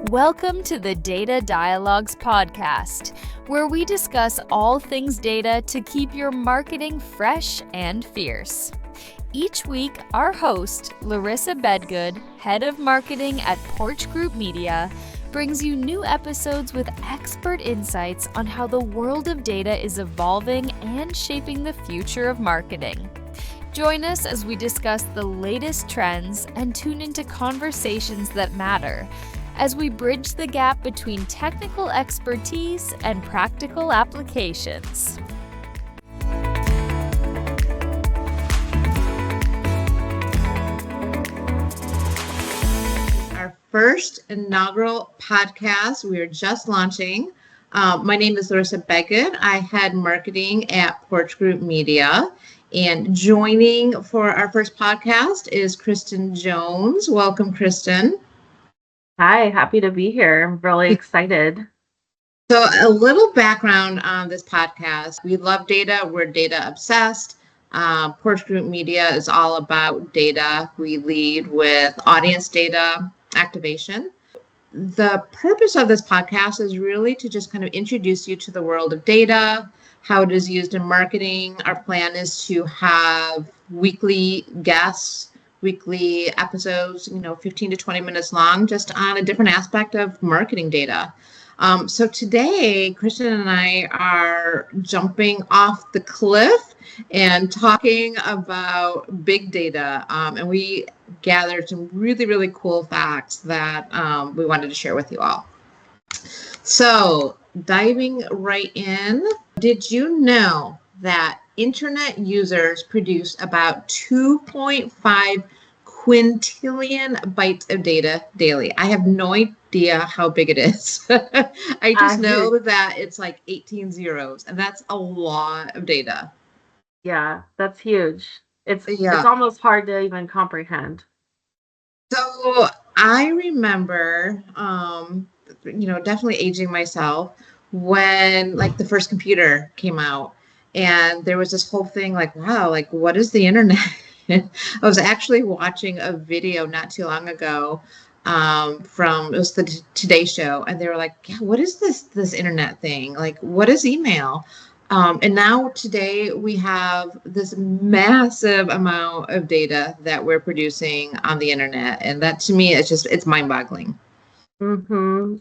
Welcome to the Data Dialogues podcast, where we discuss all things data to keep your marketing fresh and fierce. Each week, our host, Larisa Bedgood, head of marketing at Porch Group Media, brings you new episodes with expert insights on how the world of data is evolving and shaping the future of marketing. Join us as we discuss the latest trends and tune into conversations that matter as we bridge the gap between technical expertise and practical applications. Our first inaugural podcast we are just launching. My name is Larisa Bedgood. I head marketing at Porch Group Media. And joining for our first podcast is Kristin Jones. Welcome, Kristin. Hi, happy to be here. I'm really excited. So a little background on this podcast. We love data. We're data obsessed. Porch Group Media is all about data. We lead with audience data activation. The purpose of this podcast is really to just kind of introduce you to the world of data, how it is used in marketing. Our plan is to have weekly guests, weekly episodes, 15 to 20 minutes long, just on a different aspect of marketing data. So today, Kristin and I are jumping off the cliff and talking about big data. And we gathered some really, really cool facts that we wanted to share with you all. So diving right in, did you know that internet users produce about 2.5 quintillion bytes of data daily? I have no idea how big it is. I just know that it's like 18 zeros, and that's a lot of data. Yeah, that's huge. It's almost hard to even comprehend. So I remember, definitely aging myself when like the first computer came out, and there was this whole thing like, wow, like what is the internet? I was actually watching a video not too long ago from, it was the Today Show, and they were like, yeah, what is this internet thing? Like, what is email? And now today we have this massive amount of data that we're producing on the internet. And that to me, it's mind-boggling.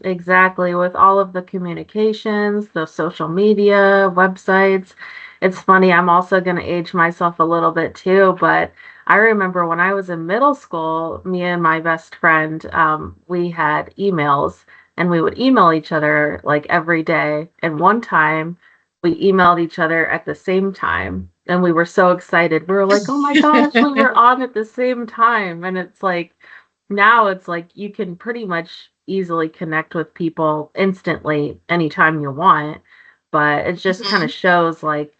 Exactly. With all of the communications, the social media, websites. It's funny, I'm also going to age myself a little bit too, but I remember when I was in middle school, me and my best friend, we had emails and we would email each other like every day. And one time we emailed each other at the same time and we were so excited. We were like, oh my gosh, we were on at the same time. And it's like, now it's like you can pretty much easily connect with people instantly anytime you want. But it just kind of shows like,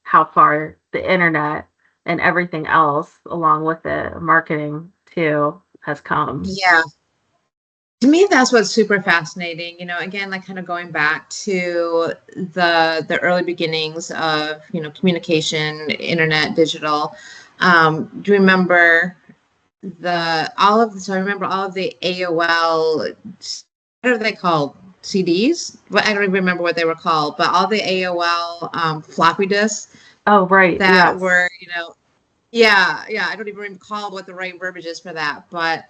how far the internet and everything else along with it, marketing too, has come. Yeah. To me, that's what's super fascinating. Again, like kind of going back to the early beginnings of, communication, internet, digital. Do you remember all of the AOL, what are they called? CDs? I don't even remember what they were called, but all the AOL floppy disks. Oh, right. That were, I don't even recall what the right verbiage is for that, but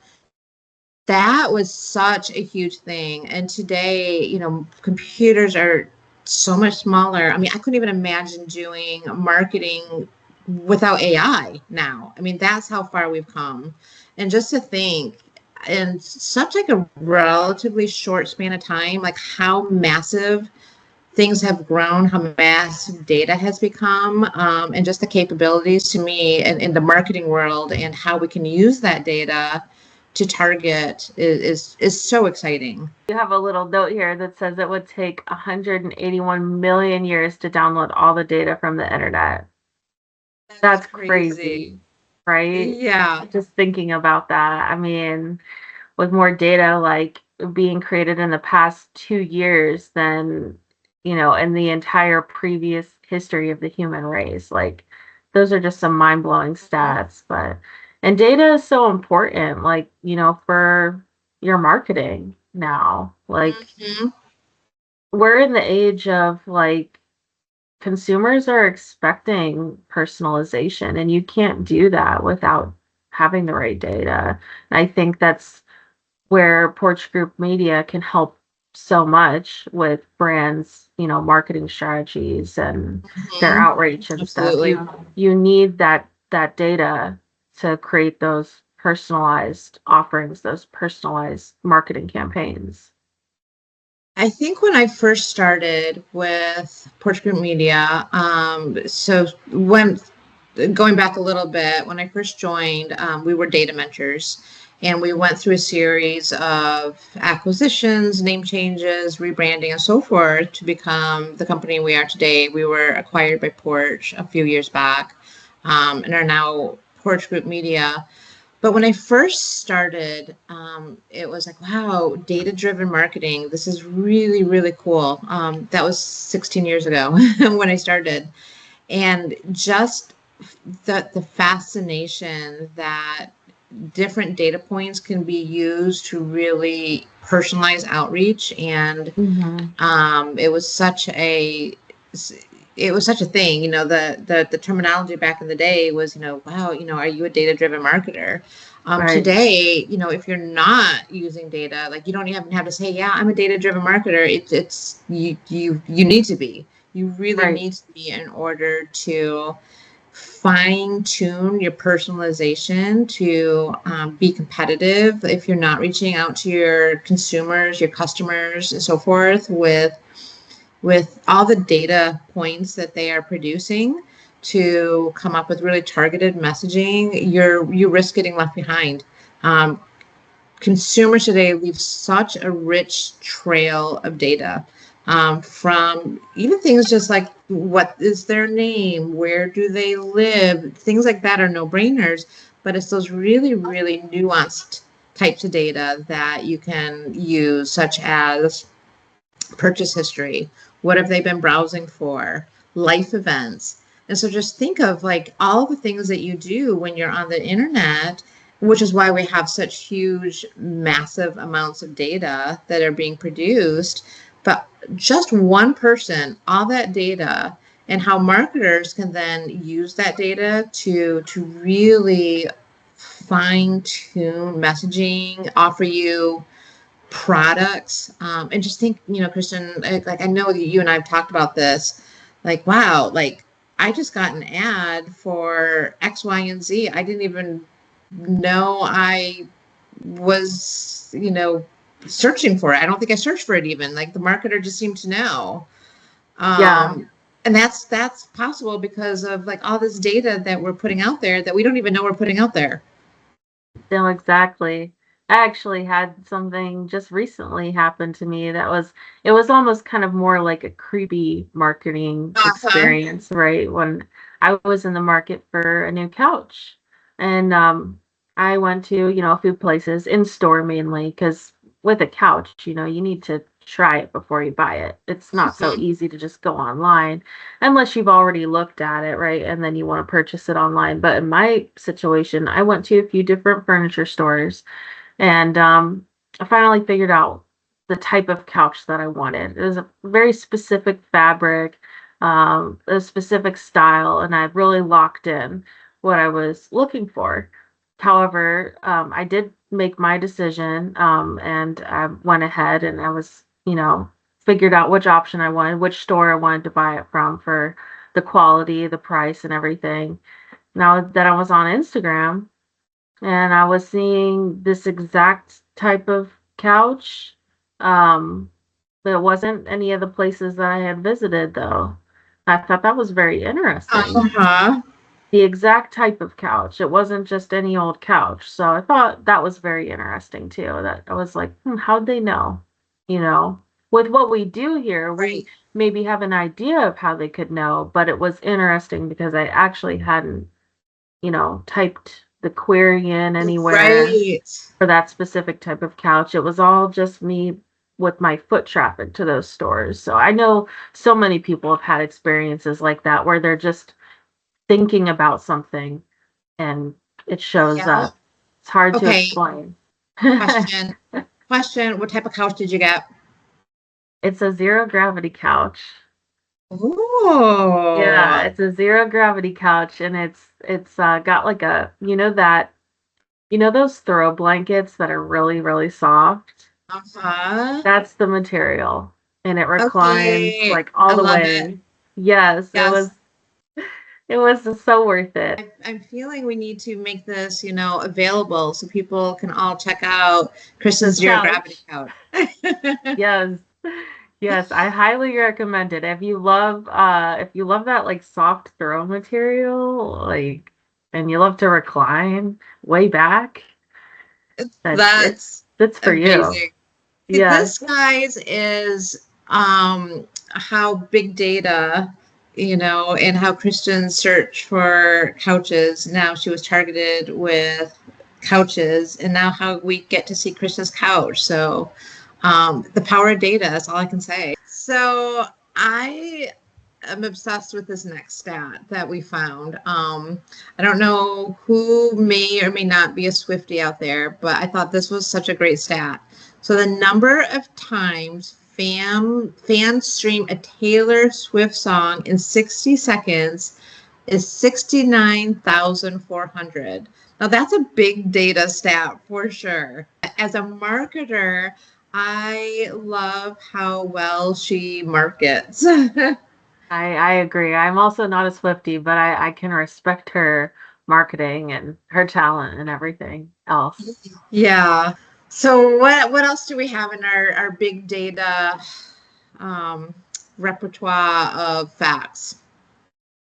that was such a huge thing. And today, computers are so much smaller. I couldn't even imagine doing marketing without AI now. That's how far we've come. And just to think, in such like a relatively short span of time, like how massive things have grown, how massive data has become, and just the capabilities to me in the marketing world and how we can use that data to target is so exciting. You have a little note here that says it would take 181 million years to download all the data from the internet. That's crazy, right? Yeah. Just thinking about that. With more data like being created in the past 2 years than, in the entire previous history of the human race. Like, those are just some mind-blowing stats. And data is so important, like, for your marketing. now. Like, Mhm. we're in the age of like consumers are expecting personalization, and you can't do that without having the right data. And I think that's where Porch Group Media can help so much with brands, marketing strategies and their Mhm. outreach and stuff. Absolutely. You need that data to create those personalized offerings, those personalized marketing campaigns. I think when I first started with Porch Group Media, so when going back a little bit, when I first joined, we were data mentors, and we went through a series of acquisitions, name changes, rebranding, and so forth to become the company we are today. We were acquired by Porch a few years back, and are now Porch Group Media. But when I first started, it was like, wow, data-driven marketing. This is really, really cool. That was 16 years ago when I started. And just the fascination that different data points can be used to really personalize outreach. And Mm-hmm. it was such a thing. The terminology back in the day was, wow, are you a data driven marketer? Right, Today, if you're not using data, like, you don't even have to say, yeah, I'm a data driven marketer. It's you need to be. You really right. need to be in order to fine tune your personalization to be competitive. If you're not reaching out to your consumers, your customers, and so forth with all the data points that they are producing to come up with really targeted messaging, you risk getting left behind. Um, Consumers today leave such a rich trail of data, from even things just like what is their name, where do they live, things like that are no brainers, but it's those really, really nuanced types of data that you can use, such as purchase history, what have they been browsing for, life events. And so just think of like all the things that you do when you're on the internet, which is why we have such huge, massive amounts of data that are being produced. But just one person, all that data, and how marketers can then use that data to really fine tune messaging, offer you products, and just think, Kristin, like, I know you and I have talked about this, like, wow, like, I just got an ad for X, Y, and Z. I didn't even know I was, searching for it. I don't think I searched for it even. Like, the marketer just seemed to know. Yeah, And that's possible because of like all this data that we're putting out there that we don't even know we're putting out there. no, exactly. I actually had something just recently happen to me it was almost kind of more like a creepy marketing Uh-huh. experience, right? When I was in the market for a new couch. And I went to, a few places in store mainly, because with a couch, you need to try it before you buy it. It's not so Mhm. easy to just go online unless you've already looked at it, right? And then you want to purchase it online. But in my situation, I went to a few different furniture stores, and I finally figured out the type of couch that I wanted. It was a very specific fabric, a specific style, and I really locked in what I was looking for. However, I did make my decision, and I went ahead and I was, figured out which option I wanted, which store I wanted to buy it from for the quality, the price, and everything. Now that I was on Instagram, and I was seeing this exact type of couch. There wasn't any of the places that I had visited, though. I thought that was very interesting. Uh-huh. The exact type of couch. It wasn't just any old couch. So I thought that was very interesting too. That I was like, how'd they know? You know, with what we do here, we Right. maybe have an idea of how they could know, but it was interesting because I actually hadn't, typed the query in anywhere Right. for that specific type of couch. It was all just me with my foot traffic to those stores. So I know so many people have had experiences like that where they're just thinking about something and it shows Yeah. up. It's hard to Okay. explain. Question. Question, what type of couch did you get? It's a zero gravity couch. Yeah, Oh. it's a zero gravity couch, and it's got like a those throw blankets that are really, really soft? Uh-huh. That's the material, and it reclines Okay. like all I the love it. way. Yes, Yes. it was so worth it. I'm feeling we need to make this, available so people can all check out Kristin's This Zero Gravity couch. Couch. Yes. Yes, I highly recommend it. If you love that like soft throw material, like and you love to recline way back, then That's it's for you. amazing. Yes. This, guys, is how big data, and how Kristin searched for couches. Now she was targeted with couches, and now how we get to see Kristin's couch. So the power of data is all I can say. So I am obsessed with this next stat that we found. I don't know who may or may not be a Swiftie out there, but I thought this was such a great stat. So the number of times fans stream a Taylor Swift song in 60 seconds is 69,400. Now that's a big data stat for sure. As a marketer, I love how well she markets. I agree. I'm also not a Swiftie, but I can respect her marketing and her talent and everything else. Yeah. So what else do we have in our big data um, repertoire of facts?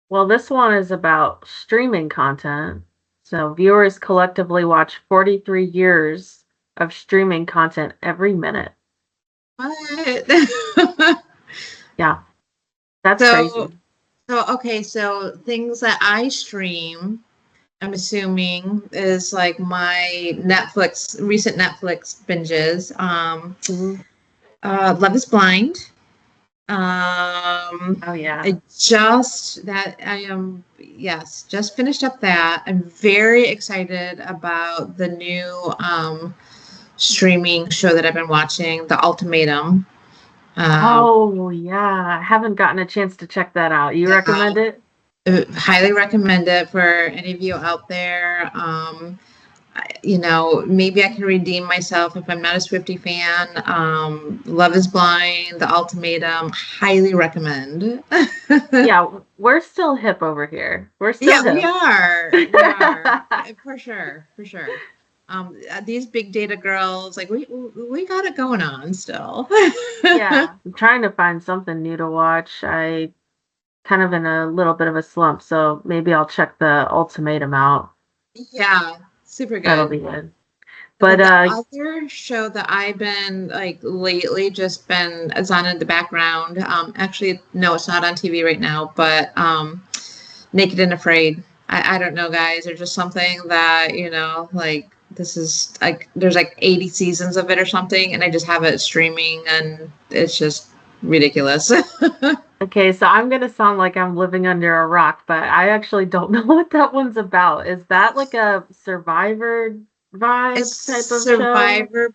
Well, this one is about streaming content. So viewers collectively watch 43 years of streaming content every minute. What? Yeah, that's so crazy. so things that I stream, I'm assuming is like my recent Netflix binges. Mhm. Love is Blind. Um, Oh yeah. just finished up that. I'm very excited about the new streaming show that I've been watching, The Ultimatum. Um, Oh yeah. I haven't gotten a chance to check that out. You yeah, recommend it? highly recommend it for any of you out there. Maybe I can redeem myself if I'm not a Swiftie fan. Love is Blind, The Ultimatum, highly recommend. Yeah, we're still hip over here. We're still Yeah, we hip. are. We are. For sure. For sure. These big data girls, like we got it going on still. Yeah, I'm trying to find something new to watch. I kind of in a little bit of a slump, so maybe I'll check the Ultimatum out. Yeah, super That'll good. be good. And But then the other show that I've been like lately just been it's on in the background. Actually, no, it's not on TV right now, but Naked and Afraid. I don't know, guys. There's just something that, like this is like there's like 80 seasons of it or something, and I just have it streaming and it's just ridiculous. okay, so I'm gonna sound like I'm living under a rock, but I actually don't know what that one's about. Is that like a Survivor It's vibe type of show?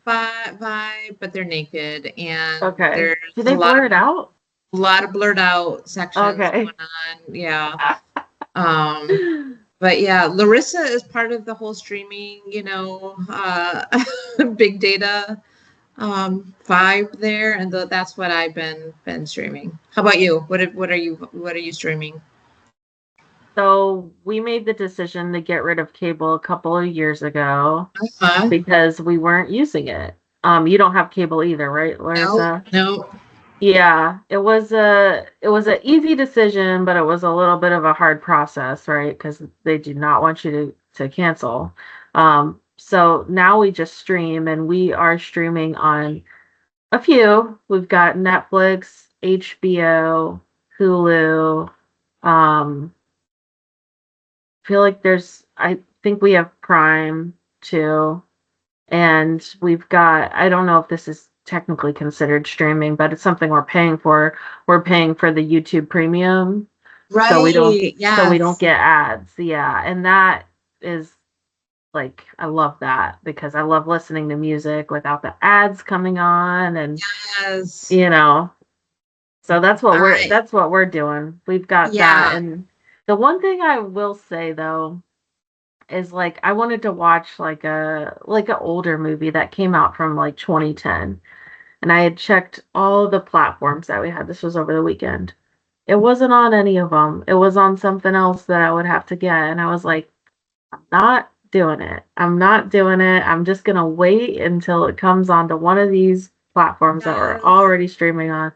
vibe, but they're naked and Okay. there's Do a they lot blur of it out? blurred out sections Okay. going on. Yeah. Um, but yeah, Larissa is part of the whole streaming, big data vibe there, and that's what I've been streaming. How about you? What are you streaming? So we made the decision to get rid of cable a couple of years ago Huh? because we weren't using it. You don't have cable either, right, No, Larissa? no. Yeah, it was a easy decision, but it was a little bit of a hard process, right? Because they do not want you to cancel. So now we just stream, and we are streaming on a few. We've got Netflix, HBO, Hulu. Feel like I think we have Prime too. And we've got, I don't know if this is technically considered streaming, but it's something we're paying for. We're paying for the YouTube Premium, so we don't Right. so we don't Yes. get ads. Yeah, and that is Like, I love that because I love listening to music without the ads coming on, and Yes. you know, so All right. that's what we're doing. We've got that. Yeah. And the one thing I will say though is like I wanted to watch like a older movie that came out from like 2010, and I had checked all the platforms that we had. This was over the weekend. It wasn't on any of them. It was on something else that I would have to get, and I was like, not doing it. I'm not doing it. I'm just gonna wait until it comes onto one of these platforms that we're Yes. already streaming on.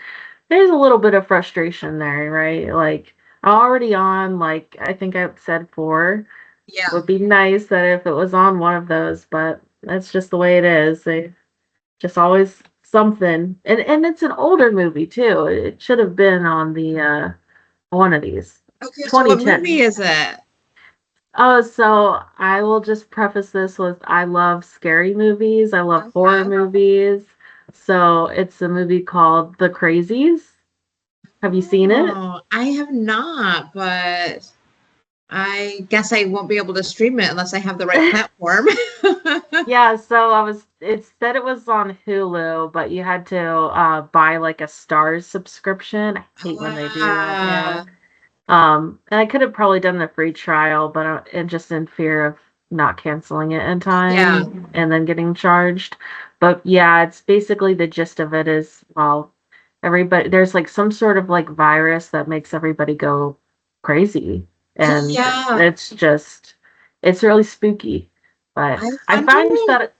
There's a little bit of frustration there, right? Like I'm already on, like I think I said four. Yeah. Would be nice that if it was on one of those, but that's just the way it is. They just always something. And it's an older movie too. It should have been on the one of these. Okay, so what movie 2010. is it? Oh, so I will just preface this with I love scary movies. I love horror Okay. movies. So it's a movie called The Crazies. Have you seen it? Oh, I have not, but I guess I won't be able to stream it unless I have the right platform. Yeah, so it said it was on Hulu, but you had to buy like a Stars subscription. I hate when they do that. Yeah. Ah, And I could have probably done the free trial, but and just in fear of not canceling it in yeah. time and then getting charged. But yeah, it's basically the gist of it is, well, everybody there's like some sort of like virus that makes everybody go crazy. Oh, And yeah. it's just it's really spooky. But I I find wonder. that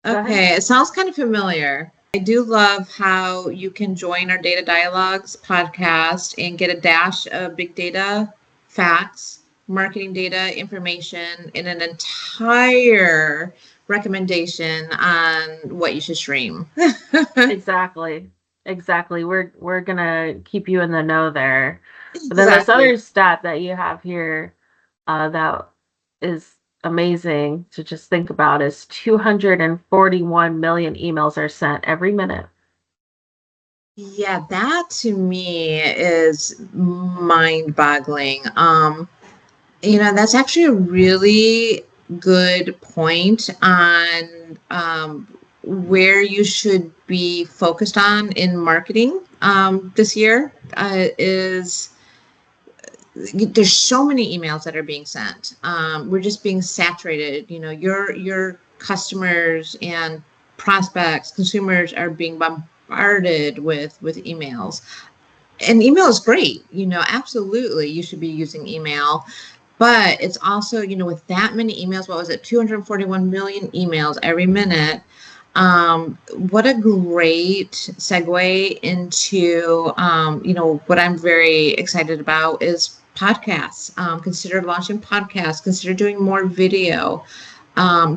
go ahead. Okay, it sounds kind of familiar. I do love how you can join our Data Dialogues podcast and get a dash of big data, facts, marketing data, information, and an entire recommendation on what you should stream. Exactly. Exactly. We're gonna keep you in the know there. But then this Exactly. other stat that you have here, that is amazing to just think about is 241 million emails are sent every minute. Yeah, that to me is mind-boggling. That's actually a really good point on where you should be focused on in marketing this year. Is there's so many emails that are being sent. We're just being saturated. Your customers and prospects, consumers are being bombarded with emails. And email is great. Absolutely, you should be using email. But it's also, with that many emails, what was it, 241 million emails every minute? What a great segue into, what I'm very excited about is podcasts. Consider launching podcasts, consider doing more video,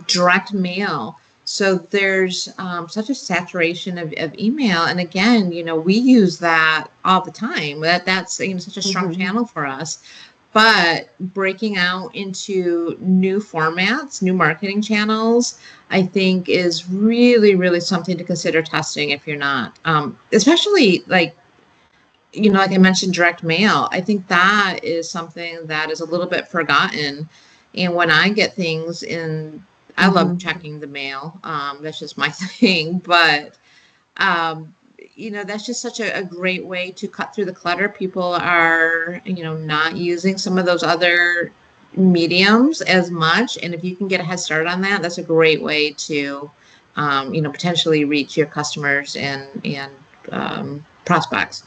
direct mail. So there's such a saturation of email. And again, we use that all the time. That's such a strong Mhm. channel for us. But breaking out into new formats, new marketing channels, I think is really, really something to consider testing if you're not. Especially like I mentioned, direct mail. I think that is something that is a little bit forgotten. And when I get things in, I love Mhm. checking the mail. That's just my thing. But um, that's just such a great way to cut through the clutter. People are, not using some of those other mediums as much. And if you can get a head start on that, that's a great way to, potentially reach your customers and prospects.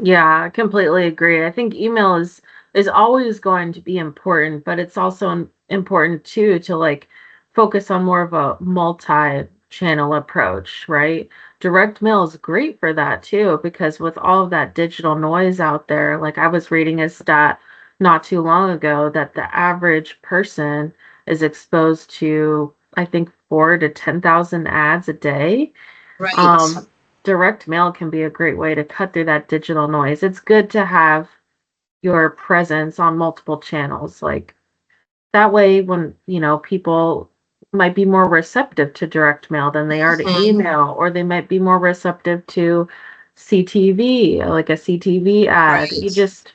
Yeah, I completely agree. I think email is always going to be important, but it's also important too to like focus on more of a multi-channel approach, right? Direct mail is great for that too, because with all of that digital noise out there, like I was reading a stat not too long ago that the average person is exposed to, I think, 4 to 10,000 ads a day. Right. um, Direct mail can be a great way to cut through that digital noise. It's good to have your presence on multiple channels. Like that way, when, people might be more receptive to direct mail than they are to Mhm. email, or they might be more receptive to CTV, like a CTV ad. You Right. just,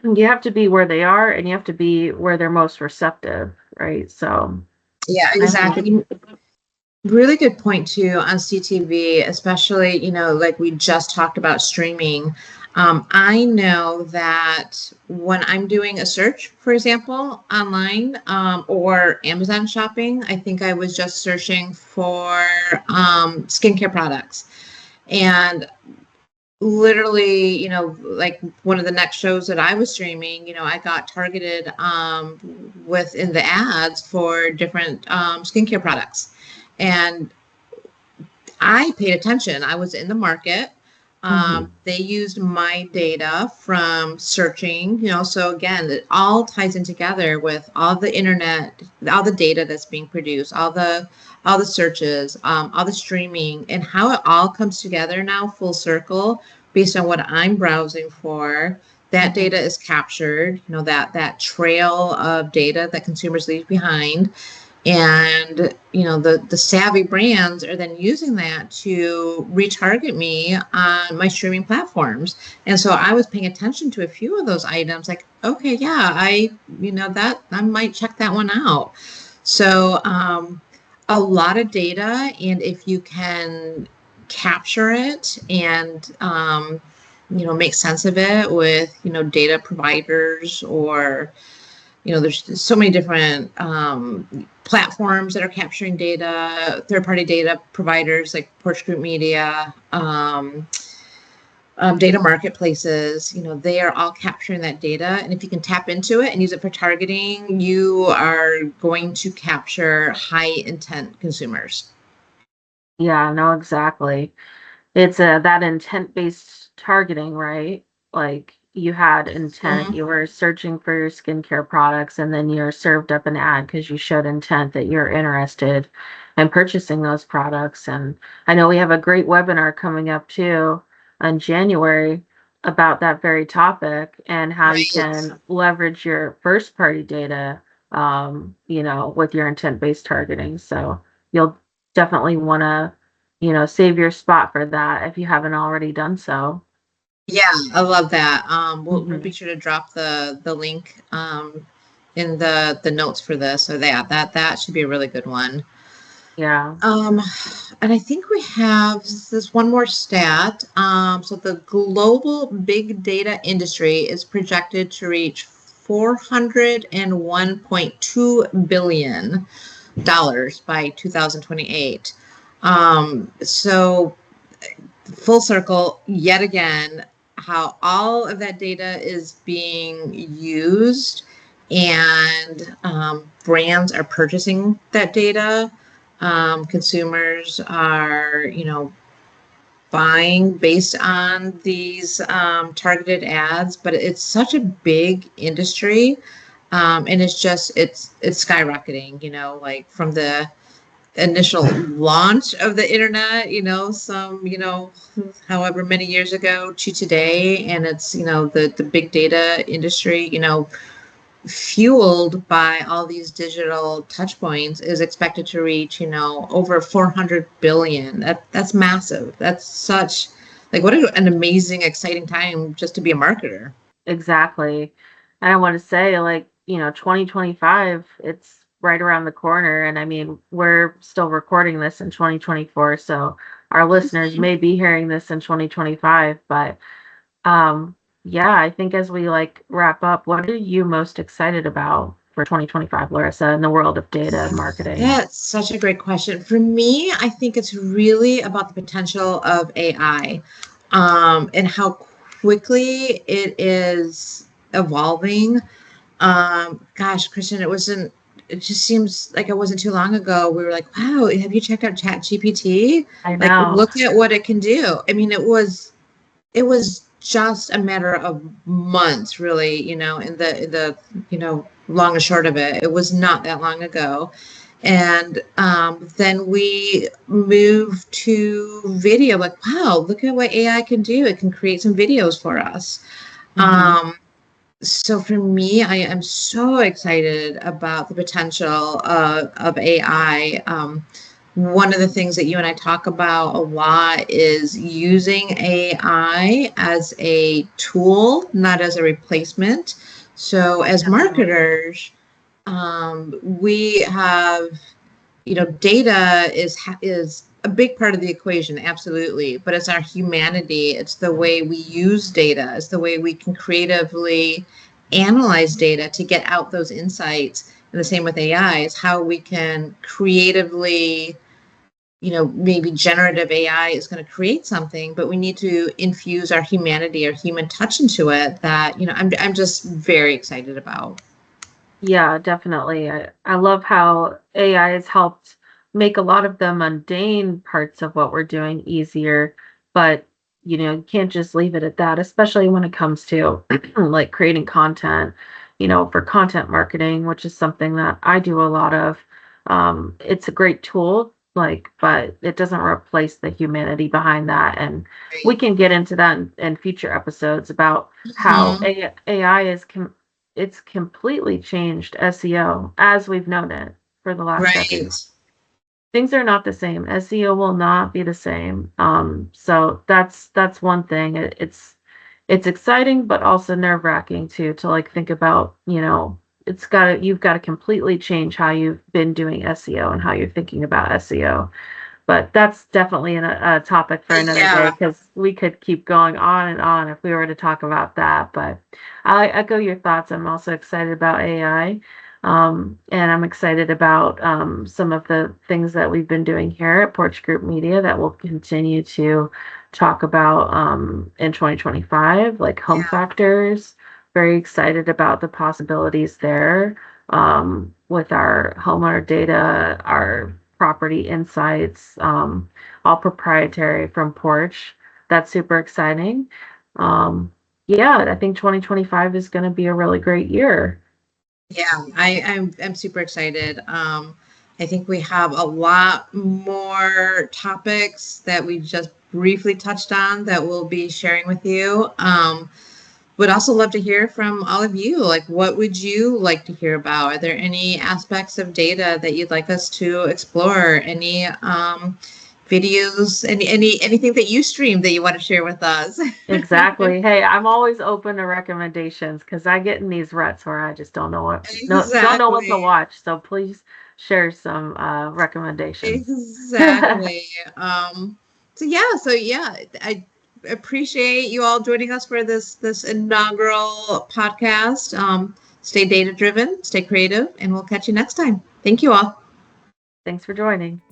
you have to be where they are and you have to be where they're most receptive, right? So Yeah, I think, exactly. Really good point too on CTV, especially, like we just talked about streaming. I know that when I'm doing a search, for example, online, or Amazon shopping, I think I was just searching for skincare products. And literally, like one of the next shows that I was streaming, I got targeted within the ads for different skincare products. And I paid attention. I was in the market. mhm. They used my data from searching, so again, it all ties in together with all the internet, all the data that's being produced, all the searches, all the streaming, and how it all comes together now full circle based on what I'm browsing for. That Mhm. data is captured, that trail of data that consumers leave behind. And the savvy brands are then using that to retarget me on my streaming platforms. And so I was paying attention to a few of those items, like, okay, yeah, that I might check that one out. So a lot of data, and if you can capture it and make sense of it with data providers, or there's so many different platforms that are capturing data, third-party data providers like Porch Group Media, data marketplaces. They are all capturing that data. And if you can tap into it and use it for targeting, you are going to capture high intent consumers. Yeah, no, exactly. It's that intent-based targeting, right? Like you had intent, Mhm. you were searching for your skincare products, and then you're served up an ad because you showed intent that you're interested in purchasing those products. And I know we have a great webinar coming up too in January about that very topic and how you Right. can leverage your first party data, with your intent-based targeting. So you'll definitely want to save your spot for that if you haven't already done so. Yeah, I love that. We'll be Hmm. sure to drop the link in the notes for this. So that should be a really good one. Yeah. Um, and I think we have this one more stat. So the global big data industry is projected to reach $401.2 billion by 2028. So full circle yet again, how all of that data is being used, and brands are purchasing that data. Consumers are, buying based on these targeted ads, but it's such a big industry. And it's skyrocketing, like from the initial launch of the internet, however many years ago to today. And it's, the big data industry, fueled by all these digital touch points, is expected to reach, over 400 billion. That's massive. That's such, like, what an amazing, exciting time just to be a marketer. Exactly. And I want to say, like, 2025, it's right around the corner. And I mean, we're still recording this in 2024. So our listeners may be hearing this in 2025. But yeah, I think as we like wrap up, what are you most excited about for 2025, Larissa, in the world of data and marketing? That's such a great question. For me, I think it's really about the potential of AI, and how quickly it is evolving. Gosh, Christian, it just seems like it wasn't too long ago. We were like, wow, have you checked out Chat GPT? I Like, know. look at what it can do. I mean, it was just a matter of months, really, in the long and short of it. It was not that long ago. And then we moved to video, like, wow, look at what AI can do. It can create some videos for us. Hmm. So for me, I am so excited about the potential of AI. one of the things that you and I talk about a lot is using AI as a tool, not as a replacement. So as marketers, we have, data is a big part of the equation, absolutely. But it's our humanity. It's the way we use data. It's the way we can creatively analyze data to get out those insights. And the same with AI is how we can creatively, maybe generative AI is going to create something, but we need to infuse our humanity, our human touch into it that, I'm just very excited about. Yeah, definitely. I love how AI has helped make a lot of the mundane parts of what we're doing easier, but you can't just leave it at that, especially when it comes to like creating content, for content marketing, which is something that I do a lot of. It's a great tool, but it doesn't replace the humanity behind that. And we can get into that in future episodes about how Mhm. AI it's completely changed SEO as we've known it for the last decade. Right. Things are not the same. SEO will not be the same. So that's one thing. It's exciting, but also nerve-wracking too, to like think about, you've got to completely change how you've been doing SEO and how you're thinking about SEO. But that's definitely a topic for another day Yeah. because we could keep going on and on if we were to talk about that. But I echo your thoughts. I'm also excited about AI. And I'm excited about some of the things that we've been doing here at Porch Group Media that we'll continue to talk about in 2025, like home factors. Very excited about the possibilities there with our homeowner data, our property insights, all proprietary from Porch. That's super exciting. Yeah, I think 2025 is going to be a really great year. Yeah, I'm super excited. I think we have a lot more topics that we just briefly touched on that we'll be sharing with you. Would also love to hear from all of you. Like, what would you like to hear about? Are there any aspects of data that you'd like us to explore? Any videos? Anything that you stream that you want to share with us? Exactly. Hey, I'm always open to recommendations because I get in these ruts where I just don't know what no don't know what to Exactly. watch. So please share some recommendations. Exactly. So yeah, I appreciate you all joining us for this inaugural podcast. Stay data driven, stay creative, and we'll catch you next time. Thank you all. Thanks for joining.